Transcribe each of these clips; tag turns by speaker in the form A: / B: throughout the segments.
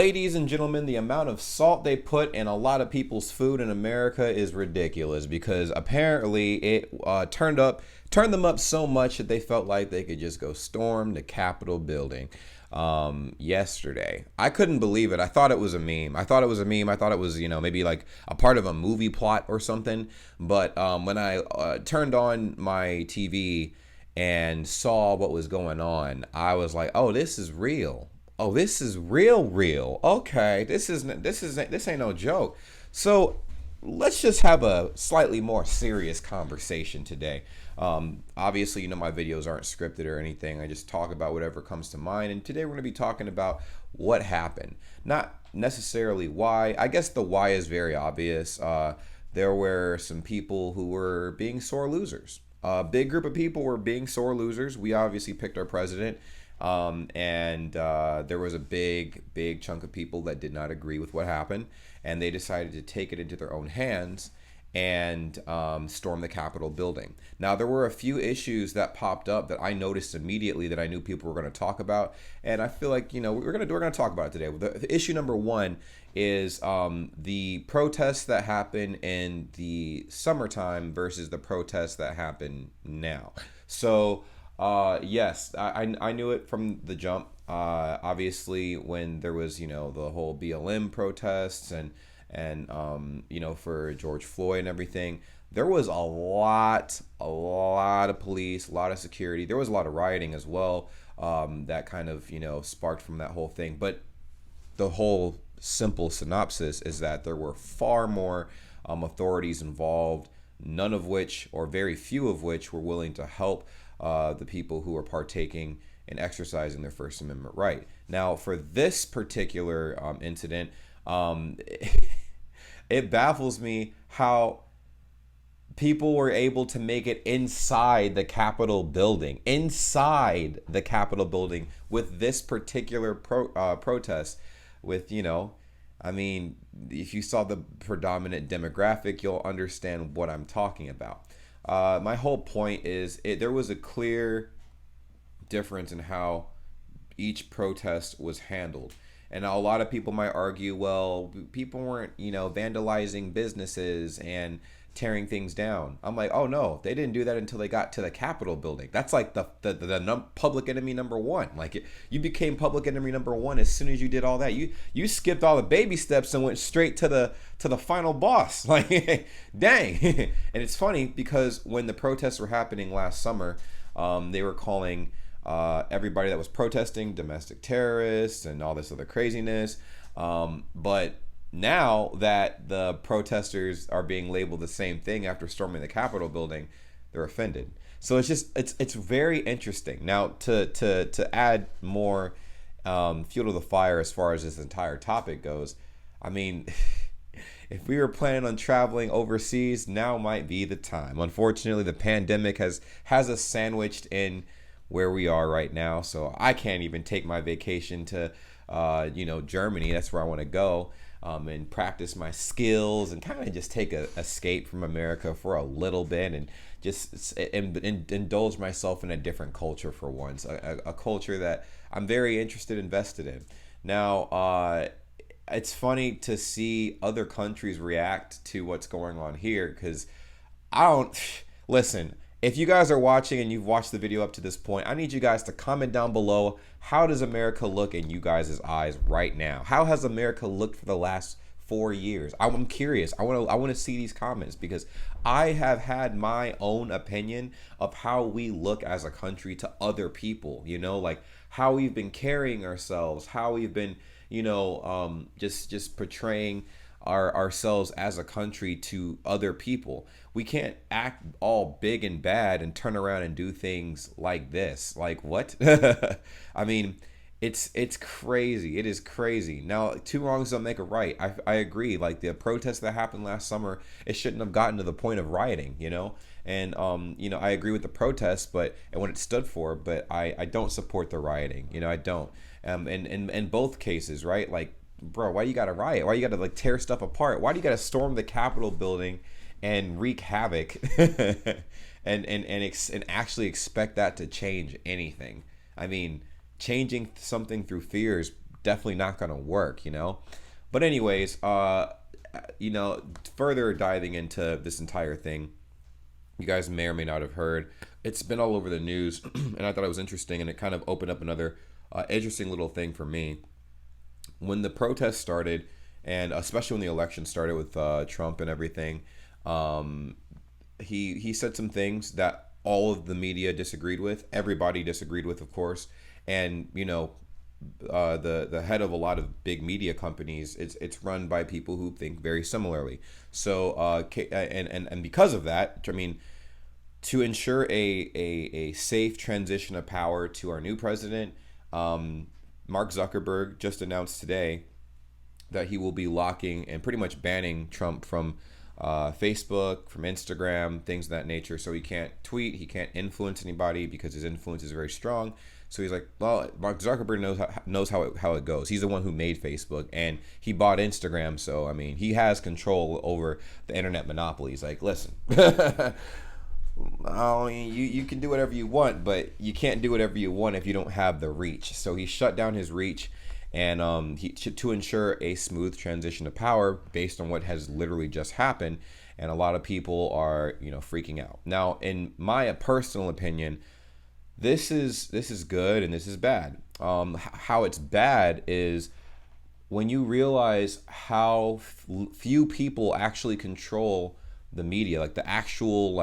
A: Ladies and gentlemen, the amount of salt they put in a lot of people's food in America is ridiculous because apparently it turned them up so much that they felt like they could just go storm the Capitol building yesterday. I couldn't believe it. I thought it was a meme. I thought it was, maybe like a part of a movie plot or something. But when I turned on my TV and saw what was going on, I was like, oh, this is real. Oh, this is real. Okay, this ain't no joke. So let's just have a slightly more serious conversation today. Obviously, my videos aren't scripted or anything. I just talk about whatever comes to mind. And today we're going to be talking about what happened, not necessarily why. I guess the why is very obvious. There were some people who were being sore losers. A big group of people were being sore losers. We obviously picked our president. And there was a big chunk of people that did not agree with what happened, and they decided to take it into their own hands and storm the Capitol building. Now, there were a few issues that popped up that I noticed immediately that I knew people were going to talk about, and I feel like we're gonna talk about it today. The issue number one is the protests that happened in the summertime versus the protests that happen now. So. Yes, I knew it from the jump. Obviously, when there was the whole BLM protests and for George Floyd and everything, there was a lot of police, a lot of security. There was a lot of rioting as well. That kind of sparked from that whole thing. But the whole simple synopsis is that there were far more authorities involved, none of which, or very few of which, were willing to help the people who are partaking in exercising their First Amendment right. Now, for this particular incident, it baffles me how people were able to make it inside the Capitol building, with this particular protest. With I mean, if you saw the predominant demographic, you'll understand what I'm talking about. My whole point is there was a clear difference in how each protest was handled. And a lot of people might argue, well, people weren't, vandalizing businesses and tearing things down. I'm like, oh no, they didn't do that until they got to the Capitol building. That's like the public enemy number one. Like you became public enemy number one as soon as you did all that. You skipped all the baby steps and went straight to the final boss. Like, dang. And it's funny because when the protests were happening last summer, they were calling everybody that was protesting domestic terrorists and all this other craziness. But now that the protesters are being labeled the same thing after storming the Capitol building, they're offended. So it's very interesting. Now to add more fuel to the fire as far as this entire topic goes, I mean, if we were planning on traveling overseas, now might be the time. Unfortunately, the pandemic has us sandwiched in where we are right now. So I can't even take my vacation to Germany. That's where I want to go. And practice my skills and kind of just take a escape from America for a little bit and just indulge myself in a different culture for once, a culture that I'm very invested in. Now, it's funny to see other countries react to what's going on here because listen. If you guys are watching and you've watched the video up to this point, I need you guys to comment down below. How does America look in you guys' eyes right now? How has America looked for the last 4 years? I'm curious. I want to see these comments because I have had my own opinion of how we look as a country to other people, like how we've been carrying ourselves, how we've been, just portraying ourselves as a country to other people. We can't act all big and bad and turn around and do things like this. Like what? I mean, it's crazy. It is crazy. Now, two wrongs don't make a right. I agree. Like the protests that happened last summer, it shouldn't have gotten to the point of rioting, And I agree with the protests, and what it stood for, but I don't support the rioting. I don't. In both cases, right? Like, bro, why you gotta riot? Why you gotta tear stuff apart? Why do you gotta storm the Capitol building and wreak havoc and actually expect that to change anything? I mean, changing something through fear is definitely not going to work, you know. But anyways, you know, further diving into this entire thing, you guys may or may not have heard. It's been all over the news, and I thought it was interesting, and it kind of opened up another interesting little thing for me. When the protests started, and especially when the election started with Trump and everything, um, he said some things that all of the media disagreed with. Everybody disagreed with, of course, and you know, the head of a lot of big media companies, it's run by people who think very similarly. So and because of that, I mean, to ensure a safe transition of power to our new president, Mark Zuckerberg just announced today that he will be locking and pretty much banning Trump from Facebook, from Instagram, things of that nature. So he can't tweet, he can't influence anybody because his influence is very strong. So he's like, well, Mark Zuckerberg knows how it goes. He's the one who made Facebook and he bought Instagram. So I mean, he has control over the internet monopoly. He's like, listen, oh, you can do whatever you want, but you can't do whatever you want if you don't have the reach. So he shut down his reach, and to ensure a smooth transition of power based on what has literally just happened, and a lot of people are freaking out. Now, in my personal opinion, this is good and this is bad. How it's bad is when you realize how few people actually control the media, like the actual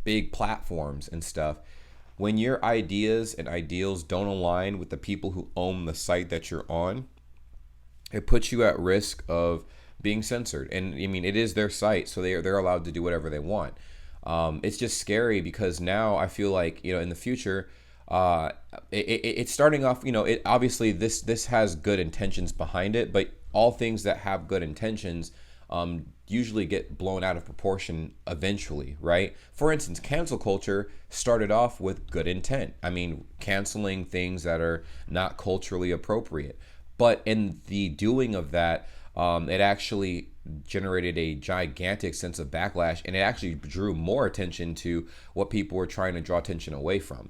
A: big platforms and stuff. When your ideas and ideals don't align with the people who own the site that you're on, it puts you at risk of being censored. And I mean, it is their site, so they're allowed to do whatever they want. It's just scary because now I feel like in the future, it's starting off. It obviously this has good intentions behind it, but all things that have good intentions usually get blown out of proportion eventually, right? For instance, cancel culture started off with good intent. I mean, canceling things that are not culturally appropriate. But in the doing of that, it actually generated a gigantic sense of backlash, and it actually drew more attention to what people were trying to draw attention away from.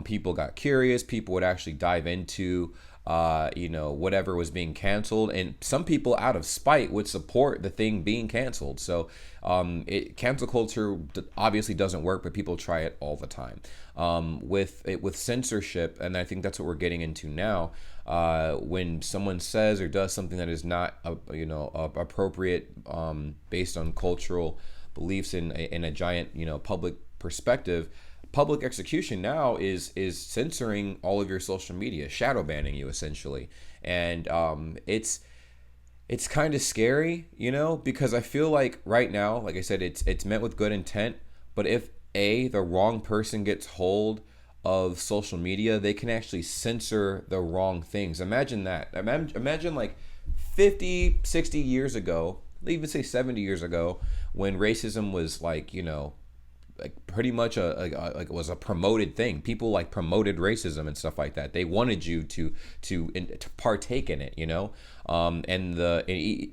A: People got curious. People would actually dive into whatever was being canceled, and some people out of spite would support the thing being canceled. So cancel culture obviously doesn't work, but people try it all the time. With censorship, and I think that's what we're getting into now. When someone says or does something that is not appropriate based on cultural beliefs in a giant public perspective, public execution now is censoring all of your social media, shadow banning you essentially. And it's kind of scary, because I feel like right now, like I said, it's meant with good intent, but if the wrong person gets hold of social media, they can actually censor the wrong things. Imagine that. Imagine like 50, 60 years ago, even say 70 years ago, when racism was like pretty much it was a promoted thing. People promoted racism and stuff like that. They wanted you to partake in it, and the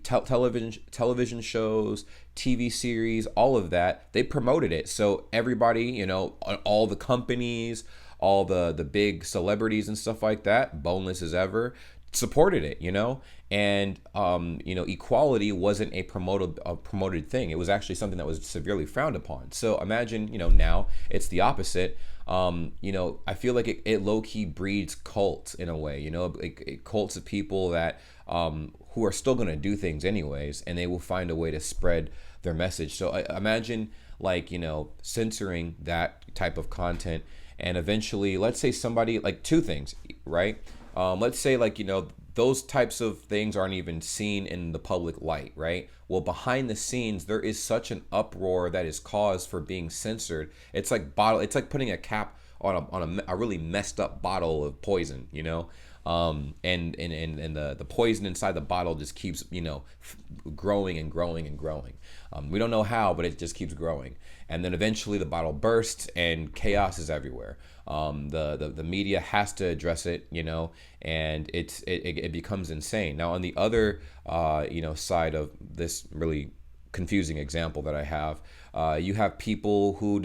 A: television shows, TV series, all of that, they promoted it. So everybody, all the companies, all the big celebrities and stuff like that, boneless as ever, supported it, and equality wasn't a promoted thing. It was actually something that was severely frowned upon. So imagine, now it's the opposite. I feel like it low-key breeds cults in a way, it cults of people that who are still going to do things anyways, and they will find a way to spread their message. So I imagine censoring that type of content, and eventually, let's say somebody, two things, right? Let's say those types of things aren't even seen in the public light, right? Well, behind the scenes, there is such an uproar that is caused for being censored. It's like putting a cap on a really messed up bottle of poison, and the poison inside the bottle just keeps growing and growing and growing. We don't know how, but it just keeps growing, and then eventually the bottle bursts and chaos is everywhere. The media has to address it, and it becomes insane. Now, on the other side of this really confusing example that I have, you have people who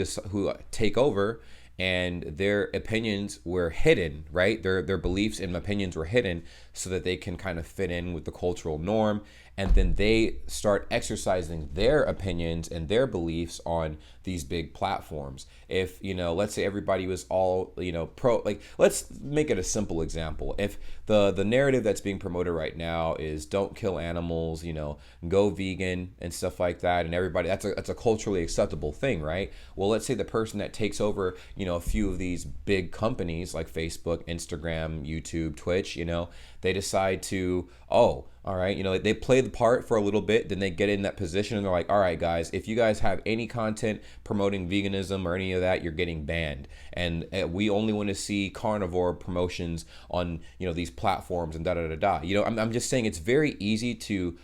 A: take over and their opinions were hidden, right? Their beliefs and opinions were hidden so that they can kind of fit in with the cultural norm. And then they start exercising their opinions and their beliefs on these big platforms. If, let's say everybody was all, pro, like, let's make it a simple example. If the narrative that's being promoted right now is don't kill animals, go vegan and stuff like that, and everybody, that's a culturally acceptable thing, right? Well, let's say the person that takes over, a few of these big companies like Facebook, Instagram, YouTube, Twitch, they decide to, all right, they play the part for a little bit, then they get in that position and they're like, all right, guys, if you guys have any content promoting veganism or any of that, you're getting banned. And we only want to see carnivore promotions on, these platforms and da-da-da-da. I'm just saying it's very easy to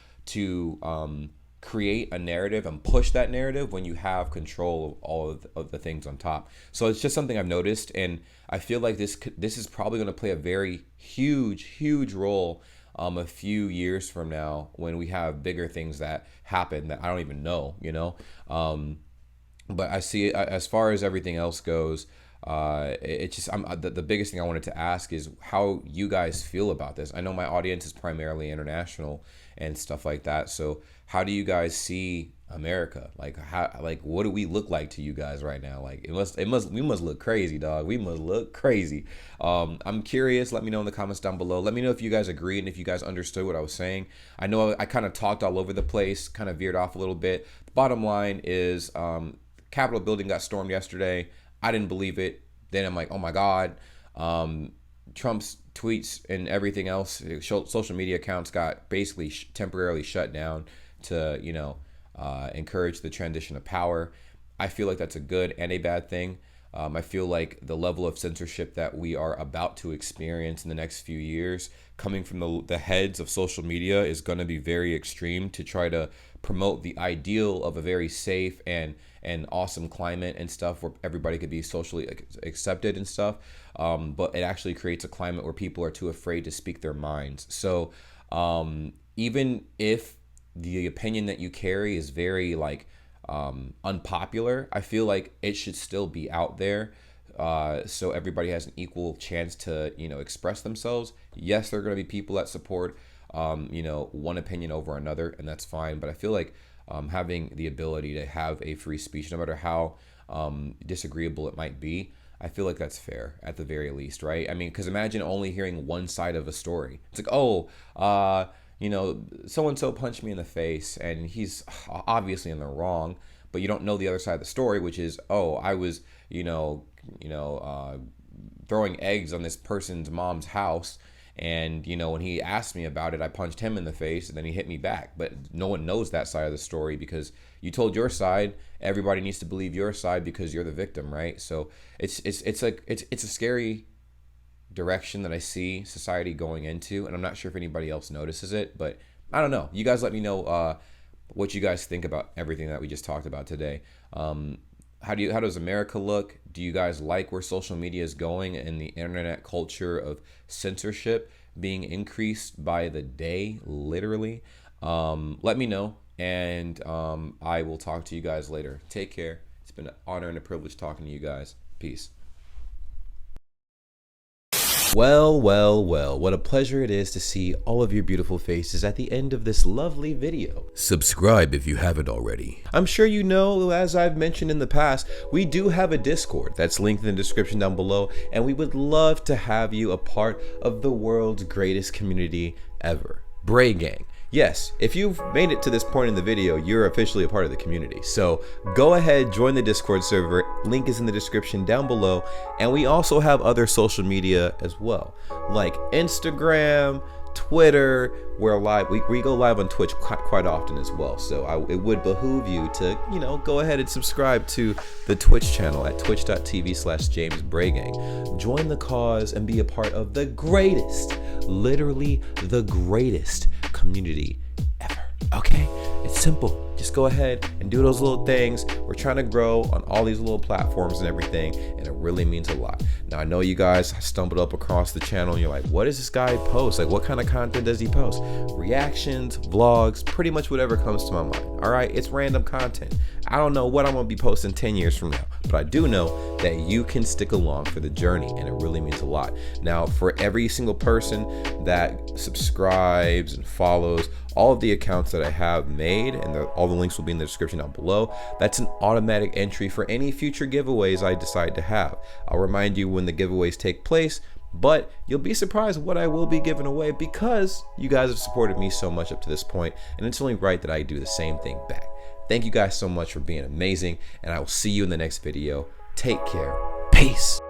A: create a narrative and push that narrative when you have control of all of the things on top. So it's just something I've noticed, and I feel like this is probably going to play a very huge role a few years from now when we have bigger things that happen that I don't even know, but I see it, as far as everything else goes, it's just the biggest thing I wanted to ask is how you guys feel about this. I know my audience is primarily international and stuff like that, so how do you guys see America? What do we look like to you guys right now? We must look crazy, dog. We must look crazy. I'm curious. Let me know in the comments down below. Let me know if you guys agree and if you guys understood what I was saying. I know I kind of talked all over the place, kind of veered off a little bit. The bottom line is, Capitol building got stormed yesterday. I didn't believe it. Then I'm like, oh my God. Trump's tweets and everything else, social media accounts got basically temporarily shut down to, encourage the transition of power. I feel like that's a good and a bad thing. I feel like the level of censorship that we are about to experience in the next few years coming from the heads of social media is going to be very extreme to try to promote the ideal of a very safe and awesome climate and stuff where everybody could be socially accepted and stuff. But it actually creates a climate where people are too afraid to speak their minds. So even if the opinion that you carry is very unpopular, I feel like it should still be out there, so everybody has an equal chance to express themselves. Yes, there are going to be people that support one opinion over another, and that's fine, but I feel like having the ability to have a free speech, no matter how disagreeable it might be, I feel like that's fair at the very least, right? I mean, because imagine only hearing one side of a story. It's like, so-and-so punched me in the face and he's obviously in the wrong, but you don't know the other side of the story, which is, I was, throwing eggs on this person's mom's house. And, when he asked me about it, I punched him in the face and then he hit me back. But no one knows that side of the story because you told your side. Everybody needs to believe your side because you're the victim, right? So it's a scary direction that I see society going into, and I'm not sure if anybody else notices it, but I don't know. You guys let me know what you guys think about everything that we just talked about today. How does America look? Do you guys like where social media is going and the internet culture of censorship being increased by the day, literally? Let me know, and I will talk to you guys later. Take care. It's been an honor and a privilege talking to you guys. Peace. Well, what a pleasure it is to see all of your beautiful faces at the end of this lovely video. Subscribe if you haven't already. I'm sure you know, as I've mentioned in the past, we do have a Discord that's linked in the description down below, and we would love to have you a part of the world's greatest community ever, Bray Gang. Yes, if you've made it to this point in the video, you're officially a part of the community. So go ahead, join the Discord server. Link is in the description down below. And we also have other social media as well, like Instagram, Twitter. We're live. We go live on Twitch quite often as well. So it would behoove you to, go ahead and subscribe to the Twitch channel at twitch.tv/JamesBrayGang. Join the cause and be a part of the greatest, literally the greatest community ever. Okay, it's simple. Just go ahead and do those little things. We're trying to grow on all these little platforms and everything, and it really means a lot. Now, I know you guys stumbled up across the channel and you're like, what does this guy post? Like, what kind of content does he post? Reactions, vlogs, pretty much whatever comes to my mind. All right, it's random content. I don't know what I'm gonna be posting 10 years from now, but I do know that you can stick along for the journey, and it really means a lot. Now, for every single person that subscribes and follows all of the accounts that I have made, and all the links will be in the description down below, that's an automatic entry for any future giveaways I decide to have. I'll remind you when the giveaways take place, but you'll be surprised what I will be giving away because you guys have supported me so much up to this point, and it's only right that I do the same thing back. Thank you guys so much for being amazing, and I will see you in the next video. Take care. Peace.